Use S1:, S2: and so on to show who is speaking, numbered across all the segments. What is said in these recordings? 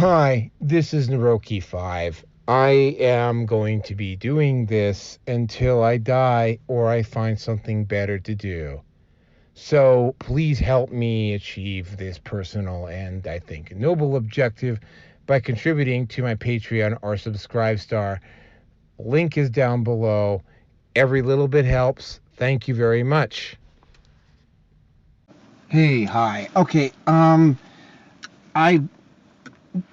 S1: Hi, this is Naroki5. I am going to be doing this until I die or I find something better to do. So please help me achieve this personal and, I think, noble objective by contributing to my Patreon or Subscribestar. Link is down below. Every little bit helps. Thank you very much.
S2: Hey, hi. Okay, I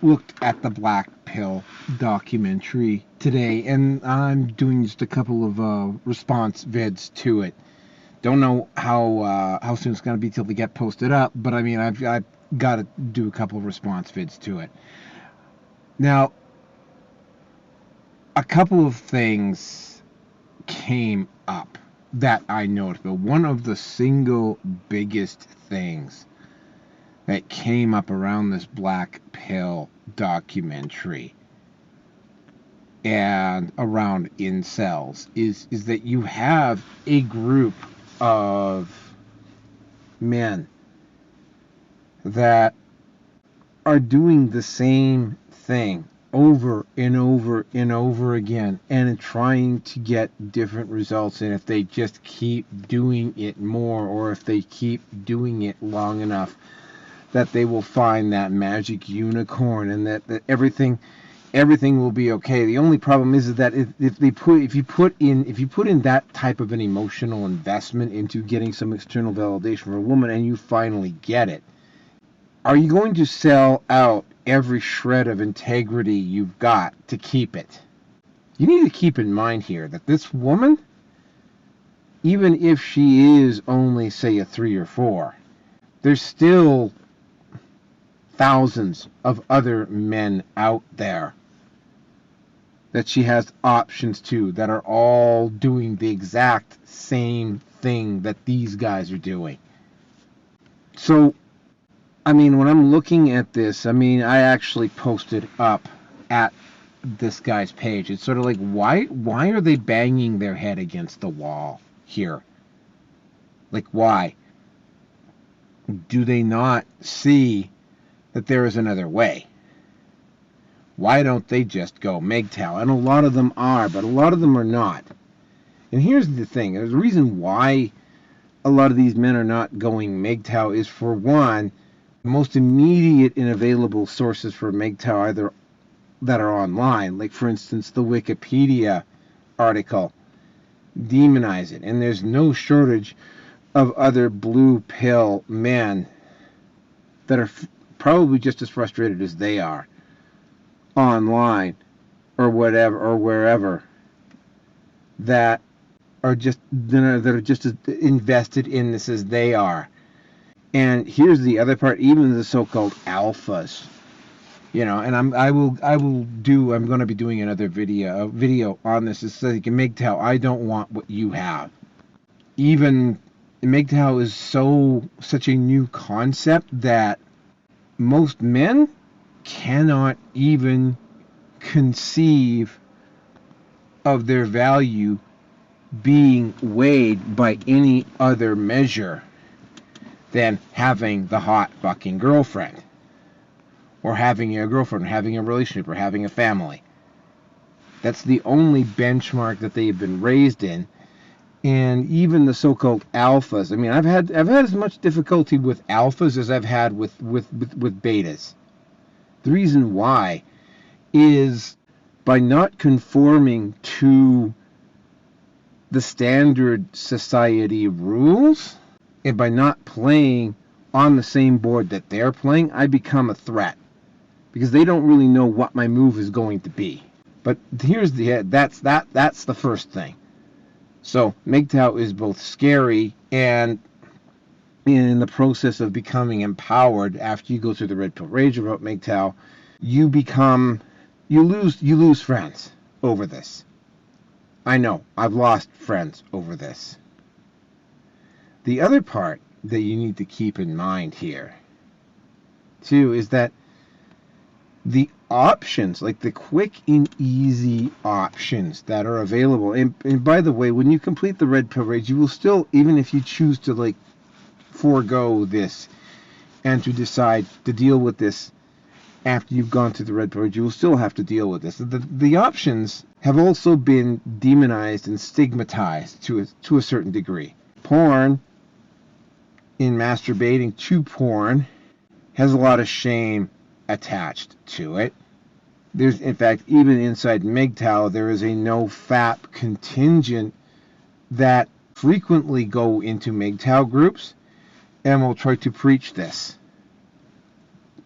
S2: looked at the Black Pill documentary today, and I'm doing just a couple of response vids to it. Don't know how soon it's gonna be till they get posted up, but I mean, I've got to do a couple of response vids to it. Now, a couple of things came up that I noticed, but one of the single biggest things that came up around this Black Pill documentary and around incels is that you have a group of men that are doing the same thing over and over and over again and trying to get different results, and if they just keep doing it more, or if they keep doing it long enough, that they will find that magic unicorn, and that everything will be okay. The only problem is that if you put in that type of an emotional investment into getting some external validation from a woman, and you finally get it, are you going to sell out every shred of integrity you've got to keep it? You need to keep in mind here that this woman, even if she is only, say, a 3 or 4, there's still thousands of other men out there that she has options to, that are all doing the exact same thing that these guys are doing. So, I mean, when I'm looking at this, I mean, I actually posted up at this guy's page. It's sort of like, why are they banging their head against the wall here? Like, why? Do they not see that there is another way? Why don't they just go MGTOW? And a lot of them are, but a lot of them are not. And here's the thing. There's a reason why a lot of these men are not going MGTOW is, for one, the most immediate and available sources for MGTOW either that are online, like, for instance, the Wikipedia article, demonize it. And there's no shortage of other blue pill men that are probably just as frustrated as they are online or whatever or wherever, that are just as invested in this as they are. And here's the other part: even the so-called alphas, and I'm going to be doing another video on this. It's like, MGTOW, I don't want what you have. Even MGTOW is such a new concept that most men cannot even conceive of their value being weighed by any other measure than having the hot fucking girlfriend, or having a girlfriend, or having a relationship, or having a family. That's the only benchmark that they've been raised in. And even the so-called alphas, I mean, I've had as much difficulty with alphas as I've had with betas. The reason why is, by not conforming to the standard society rules, and by not playing on the same board that they're playing, I become a threat, because they don't really know what my move is going to be. But here's that's the first thing. So MGTOW is both scary, and in the process of becoming empowered, after you go through the red pill rage about MGTOW, you lose friends over this. I know, I've lost friends over this. The other part that you need to keep in mind here, too, is that the options, like the quick and easy options that are available, and by the way, when you complete the red pill rage, you will still, even if you choose to, like, forego this and to decide to deal with this after you've gone through the red pill rage, you will still have to deal with this. The options have also been demonized and stigmatized to a certain degree. Porn, in masturbating to porn, has a lot of shame attached to it. There's, in fact, even inside MGTOW, there is a no-FAP contingent that frequently go into MGTOW groups and will try to preach this.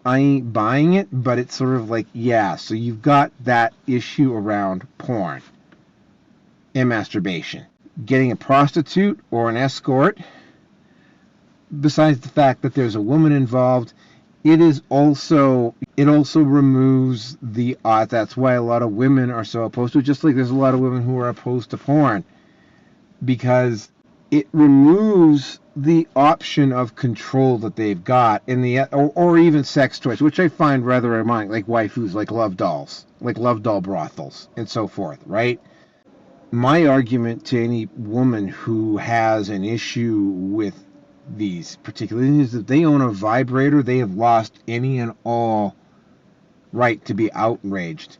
S2: I ain't buying it, but it's sort of like, yeah, so you've got that issue around porn and masturbation. Getting a prostitute or an escort, besides the fact that there's a woman involved, it also removes the odds. That's why a lot of women are so opposed to it, just like there's a lot of women who are opposed to porn, because it removes the option of control that they've got in the or even sex toys, which I find rather ironic, like waifus, like love dolls, like love doll brothels, and so forth, right? My argument to any woman who has an issue with these particular things is that they own a vibrator, they have lost any and all right to be outraged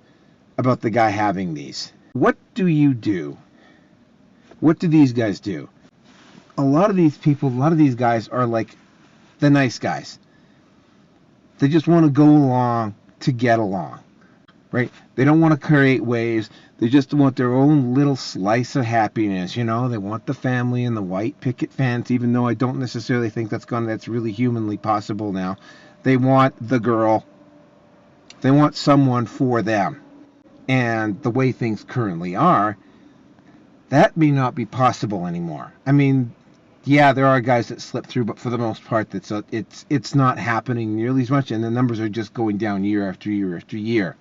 S2: about the guy having these. What do you do? What do these guys do? A lot of these people, a lot of these guys are like the nice guys. They just want to go along to get along, right? They don't want to create waves. They just want their own little slice of happiness, you know? They want the family and the white picket fence, even though I don't necessarily think that's really humanly possible now. They want the girl. They want someone for them. And the way things currently are, that may not be possible anymore. I mean, yeah, there are guys that slip through, but for the most part, it's not happening nearly as much, and the numbers are just going down year after year after year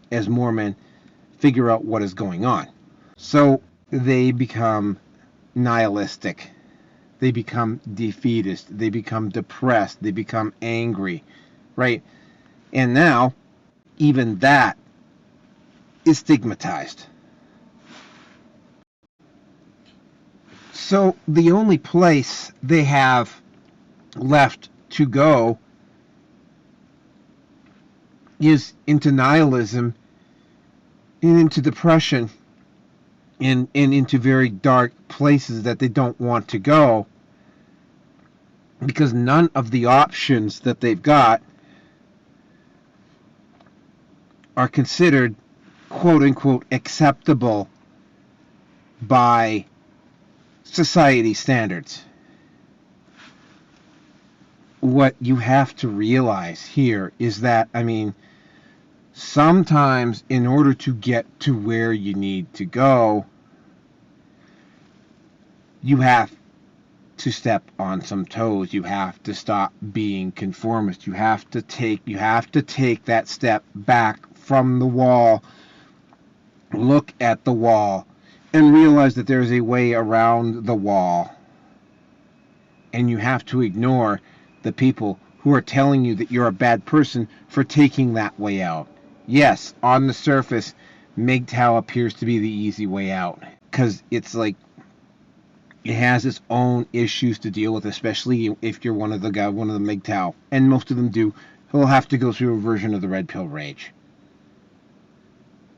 S2: as more men figure out what is going on. So they become nihilistic. They become defeatist. They become depressed. They become angry, right? And now, even that is stigmatized. So the only place they have left to go is into nihilism and into depression and into very dark places that they don't want to go, because none of the options that they've got are considered quote-unquote acceptable by society standards. What you have to realize here is that, I mean, sometimes in order to get to where you need to go, you have to step on some toes. You have to stop being conformist. You have to take that step back from the wall, look at the wall, and realize that there's a way around the wall. And you have to ignore the people who are telling you that you're a bad person for taking that way out. Yes, on the surface, MGTOW appears to be the easy way out, because it's like it has its own issues to deal with, especially if you're one of the MGTOW, and most of them do. They'll have to go through a version of the red pill rage,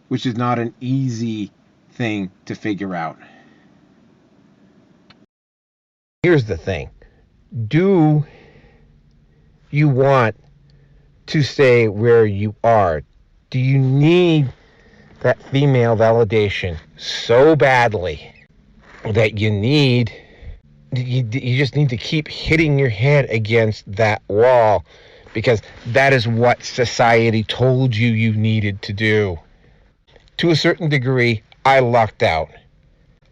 S2: which is not an easy thing to figure out.
S1: Here's the thing. Do you want to stay where you are? Do you need that female validation so badly that you just need to keep hitting your head against that wall, because that is what society told you needed to do? To a certain degree, I lucked out.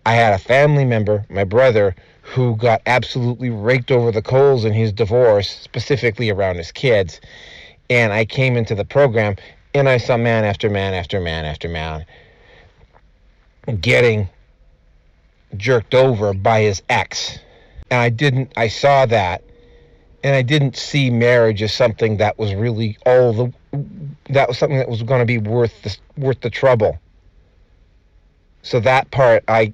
S1: I had a family member, my brother, who got absolutely raked over the coals in his divorce, specifically around his kids. And I came into the program, and I saw man after man after man after man getting jerked over by his ex. And I saw that, and I didn't see marriage as something that was really that was something that was going to be worth the trouble. So that part, I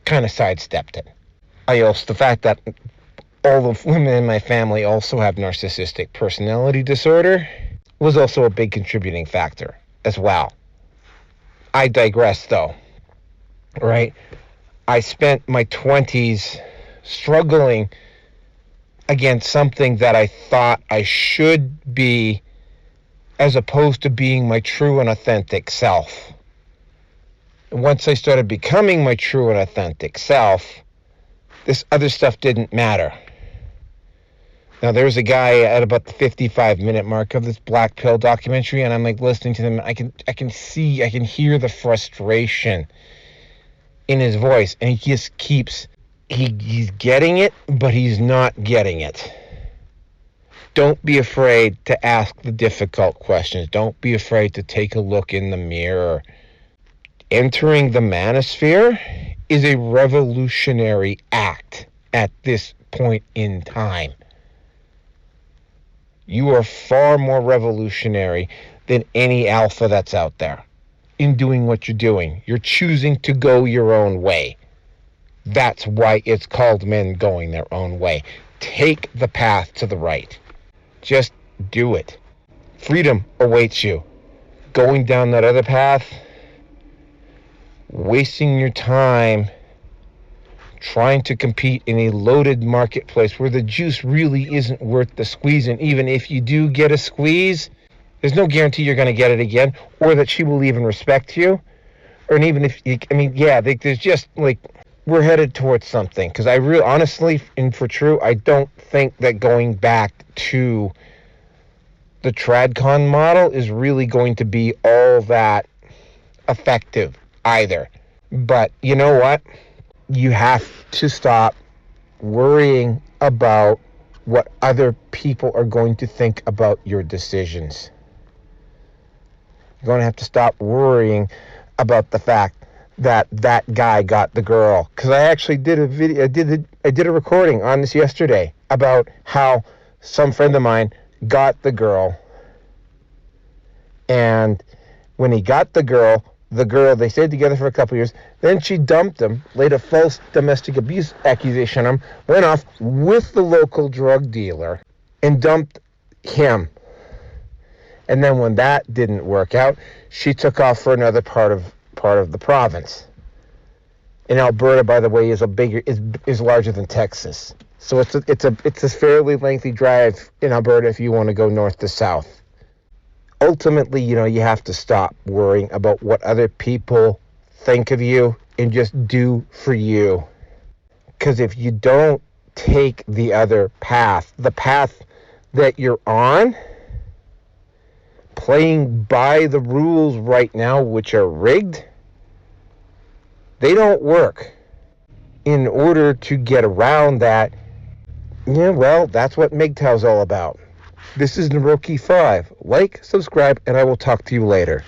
S1: kind of sidestepped it. The fact that all the women in my family also have narcissistic personality disorder, was also a big contributing factor as well. I digress, though. Right? I spent my 20s struggling against something that I thought I should be, as opposed to being my true and authentic self. And once I started becoming my true and authentic self, this other stuff didn't matter. Now, there's a guy at about the 55-minute mark of this Black Pill documentary, and I'm like listening to them. I can hear the frustration in his voice, and he just keeps, he's getting it, but he's not getting it. Don't be afraid to ask the difficult questions. Don't be afraid to take a look in the mirror. Entering the manosphere is a revolutionary act at this point in time. You are far more revolutionary than any alpha that's out there in doing what you're doing. You're choosing to go your own way. That's why it's called men going their own way. Take the path to the right. Just do it. Freedom awaits you. Going down that other path, wasting your time trying to compete in a loaded marketplace where the juice really isn't worth the squeeze. And even if you do get a squeeze, there's no guarantee you're going to get it again, or that she will even respect you. Or even if you, there's just like, we're headed towards something. Because I really, honestly, and for true, I don't think that going back to the TradCon model is really going to be all that effective either. But you know what? You have to stop worrying about what other people are going to think about your decisions. You're going to have to stop worrying about the fact that that guy got the girl. Because I actually did a video, I did a recording on this yesterday about how some friend of mine got the girl, and when he got the girl, they stayed together for a couple years. Then she dumped him, laid a false domestic abuse accusation on him, went off with the local drug dealer, and dumped him. And then when that didn't work out, she took off for another part of the province. And Alberta, by the way, is larger than Texas. So it's a fairly lengthy drive in Alberta if you want to go north to south. Ultimately, you have to stop worrying about what other people think of you and just do for you. Because if you don't take the other path, the path that you're on, playing by the rules right now, which are rigged, they don't work. In order to get around that, that's what MGTOW's all about. This is Naroki 5. Like, subscribe, and I will talk to you later.